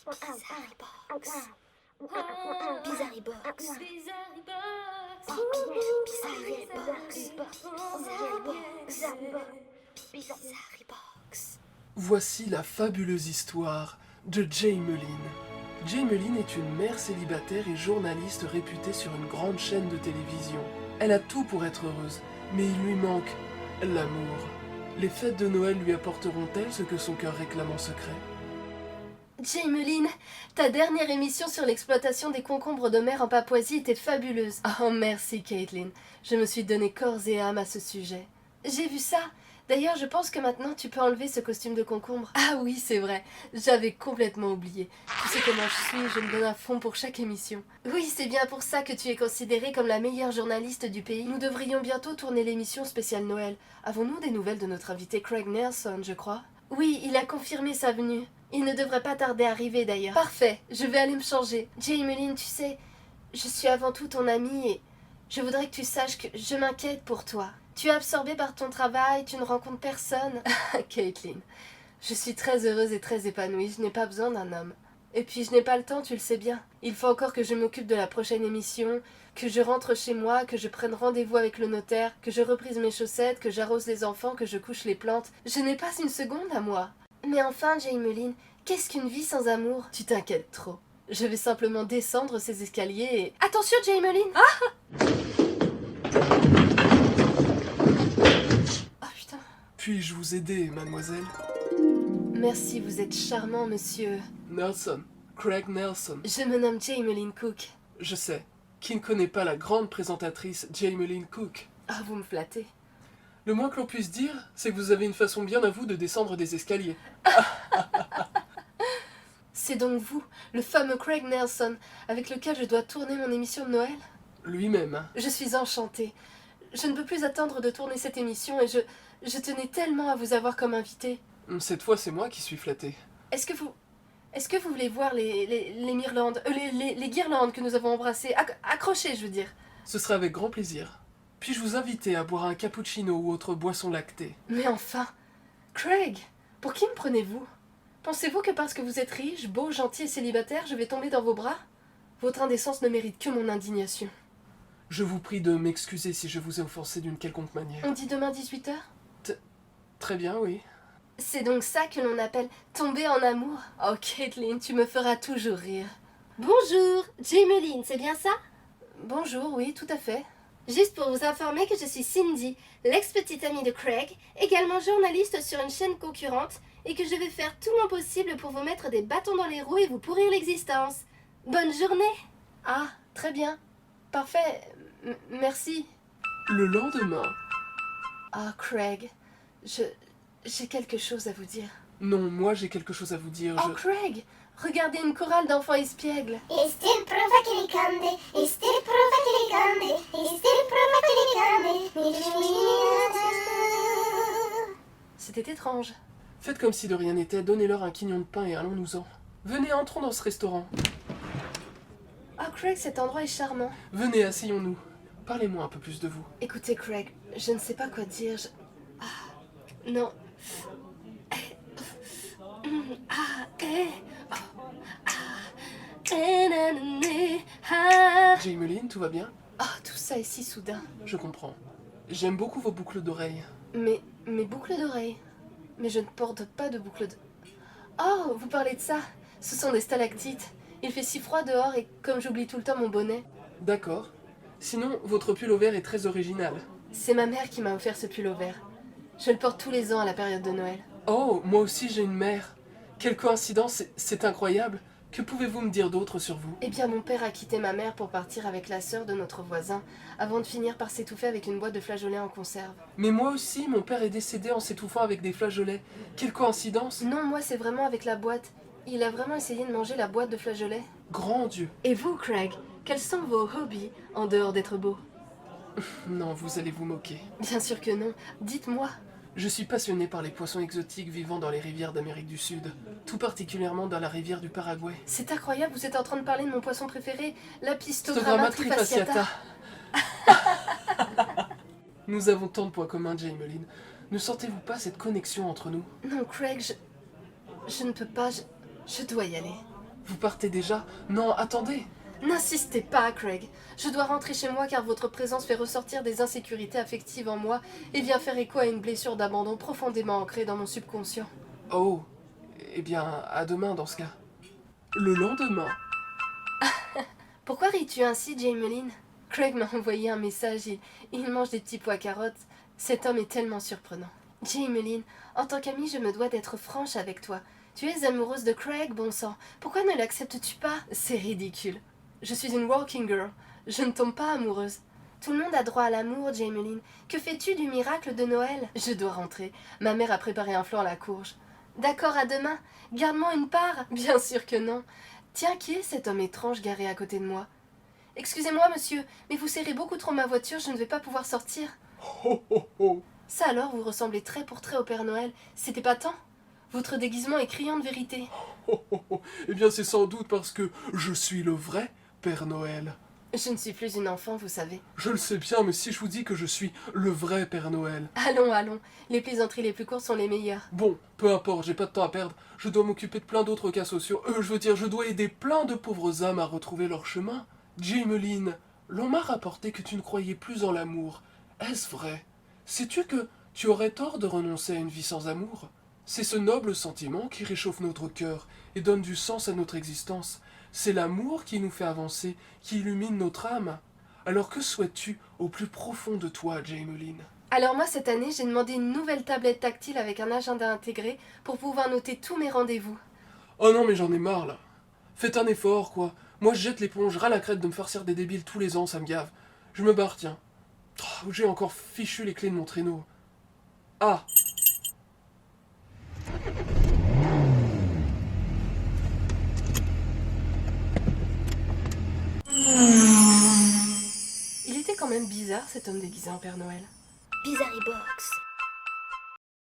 Bizarre Box. Bizarre Box. Bizarre Box. Voici la fabuleuse histoire de Jameline. Jameline est une mère célibataire et journaliste réputée sur une grande chaîne de télévision. Elle a tout pour être heureuse, mais il lui manque l'amour. Les fêtes de Noël lui apporteront-elles ce que son cœur réclame en secret? Jameline, ta dernière émission sur l'exploitation des concombres de mer en Papouasie était fabuleuse. Oh merci Caitlin, je me suis donné corps et âme à ce sujet. J'ai vu ça. D'ailleurs, je pense que maintenant tu peux enlever ce costume de concombre. Ah oui, c'est vrai, j'avais complètement oublié. Tu sais comment je suis, je me donne à fond pour chaque émission. Oui, c'est bien pour ça que tu es considérée comme la meilleure journaliste du pays. Nous devrions bientôt tourner l'émission spéciale Noël. Avons-nous des nouvelles de notre invité Craig Nelson, je crois? Oui, il a confirmé sa venue. Il ne devrait pas tarder à arriver d'ailleurs. Parfait, je vais aller me changer. Jameline, tu sais, je suis avant tout ton amie et je voudrais que tu saches que je m'inquiète pour toi. Tu es absorbée par ton travail, tu ne rencontres personne. Caitlin, je suis très heureuse et très épanouie, je n'ai pas besoin d'un homme. Et puis je n'ai pas le temps, tu le sais bien. Il faut encore que je m'occupe de la prochaine émission, que je rentre chez moi, que je prenne rendez-vous avec le notaire, que je reprise mes chaussettes, que j'arrose les enfants, que je couche les plantes. Je n'ai pas une seconde à moi. Mais enfin, Jameline, qu'est-ce qu'une vie sans amour? Tu t'inquiètes trop. Je vais simplement descendre ces escaliers et... Attention, Jameline! Ah! Oh putain. Puis-je vous aider, mademoiselle? Merci, vous êtes charmant, monsieur. Nelson, Craig Nelson. Je me nomme Jameline Cook. Je sais. Qui ne connaît pas la grande présentatrice Jameline Cook? Ah, vous me flattez. Le moins que l'on puisse dire, c'est que vous avez une façon bien à vous de descendre des escaliers. C'est donc vous, le fameux Craig Nelson, avec lequel je dois tourner mon émission de Noël? Lui-même, hein. Je suis enchantée. Je ne peux plus attendre de tourner cette émission et je tenais tellement à vous avoir comme invité. Cette fois, c'est moi qui suis flatté. Est-ce que vous voulez voir les guirlandes que nous avons embrassées, accrochées, je veux dire? Ce sera avec grand plaisir. Puis-je vous inviter à boire un cappuccino ou autre boisson lactée? Mais enfin, Craig, pour qui me prenez-vous? Pensez-vous que parce que vous êtes riche, beau, gentil et célibataire, je vais tomber dans vos bras? Votre indécence ne mérite que mon indignation. Je vous prie de m'excuser si je vous ai offensé d'une quelconque manière. On dit demain 18h? Très bien, oui. C'est donc ça que l'on appelle tomber en amour? Oh, Caitlin, tu me feras toujours rire. Bonjour, Jameline, c'est bien ça? Bonjour, oui, tout à fait. Juste pour vous informer que je suis Cindy, l'ex-petite amie de Craig, également journaliste sur une chaîne concurrente, et que je vais faire tout mon possible pour vous mettre des bâtons dans les roues et vous pourrir l'existence. Bonne journée! Ah, très bien. Parfait. Merci. Le lendemain... Ah, Craig, j'ai quelque chose à vous dire. Non, moi j'ai quelque chose à vous dire. Oh, Craig, regardez une chorale d'enfants espiègles. Estil prova che li cande, estil prova che li cande, estil prova che li cande. C'était étrange. Faites comme si de rien n'était, donnez-leur un quignon de pain et allons-nous-en. Venez, entrons dans ce restaurant. Ah, Craig, cet endroit est charmant. Venez, asseyons-nous. Parlez-moi un peu plus de vous. Écoutez, Craig, je ne sais pas quoi dire. Non. Jameline, tout va bien? Ah, tout ça est si soudain. Je comprends. J'aime beaucoup vos boucles d'oreilles. Mais mes boucles d'oreilles. Mais je ne porte pas de boucles de... Oh, vous parlez de ça? Ce sont des stalactites. Il fait si froid dehors et comme j'oublie tout le temps mon bonnet. D'accord. Sinon, votre pull au vert est très original. C'est ma mère qui m'a offert ce pull au vert. Je le porte tous les ans à la période de Noël. Oh, moi aussi j'ai une mère. Quelle coïncidence, c'est incroyable. Que pouvez-vous me dire d'autre sur vous? Eh bien, mon père a quitté ma mère pour partir avec la sœur de notre voisin, avant de finir par s'étouffer avec une boîte de flageolets en conserve. Mais moi aussi, mon père est décédé en s'étouffant avec des flageolets. Quelle coïncidence! Non, moi c'est vraiment avec la boîte. Il a vraiment essayé de manger la boîte de flageolets. Grand Dieu! Et vous, Craig, quels sont vos hobbies, en dehors d'être beau? Non, vous allez vous moquer. Bien sûr que non. Dites-moi. Je suis passionné par les poissons exotiques vivant dans les rivières d'Amérique du Sud, tout particulièrement dans la rivière du Paraguay. C'est incroyable, vous êtes en train de parler de mon poisson préféré, la Pistogramma trifasciata. Nous avons tant de points communs, Jameline. Ne sentez-vous pas cette connexion entre nous? Non, Craig, je ne peux pas, je dois y aller. Vous partez déjà? Non, attendez. N'insistez pas, Craig. Je dois rentrer chez moi car votre présence fait ressortir des insécurités affectives en moi et vient faire écho à une blessure d'abandon profondément ancrée dans mon subconscient. Oh, eh bien, à demain dans ce cas. Le lendemain, Pourquoi ris-tu ainsi, Jameline? Craig m'a envoyé un message, il mange des petits pois carottes. Cet homme est tellement surprenant. Jameline, en tant qu'amie, je me dois d'être franche avec toi. Tu es amoureuse de Craig, bon sang. Pourquoi ne l'acceptes-tu pas? C'est ridicule. Je suis une working girl. Je ne tombe pas amoureuse. Tout le monde a droit à l'amour, Jameline. Que fais-tu du miracle de Noël? Je dois rentrer. Ma mère a préparé un flan à la courge. D'accord, à demain. Garde-moi une part. Bien sûr que non. Tiens, qui est cet homme étrange garé à côté de moi? Excusez-moi, monsieur, mais vous serrez beaucoup trop ma voiture, je ne vais pas pouvoir sortir. oh oh oh. Ça alors, vous ressemblez trait pour trait au Père Noël. C'était pas tant? Votre déguisement est criant de vérité. Oh, oh, oh. Eh bien, c'est sans doute parce que je suis le vrai Père Noël. Je ne suis plus une enfant, vous savez. Je le sais bien, mais si je vous dis que je suis le vrai Père Noël... Allons, allons. Les plaisanteries les plus courtes sont les meilleures. Bon, peu importe, j'ai pas de temps à perdre. Je dois m'occuper de plein d'autres cas sociaux. Je veux dire, je dois aider plein de pauvres âmes à retrouver leur chemin. Jameline, l'on m'a rapporté que tu ne croyais plus en l'amour. Est-ce vrai? Sais-tu que tu aurais tort de renoncer à une vie sans amour? C'est ce noble sentiment qui réchauffe notre cœur et donne du sens à notre existence. C'est l'amour qui nous fait avancer, qui illumine notre âme. Alors que souhaites-tu au plus profond de toi, Jameline? Alors moi, cette année, j'ai demandé une nouvelle tablette tactile avec un agenda intégré pour pouvoir noter tous mes rendez-vous. Oh non, mais j'en ai marre, là. Faites un effort, quoi. Moi, je jette l'éponge, ras la crête de me farcir des débiles tous les ans, ça me gave. Je me barre, tiens. Oh, j'ai encore fichu les clés de mon traîneau. Ah! Il était quand même bizarre, cet homme déguisé en Père Noël. Bizarre Box.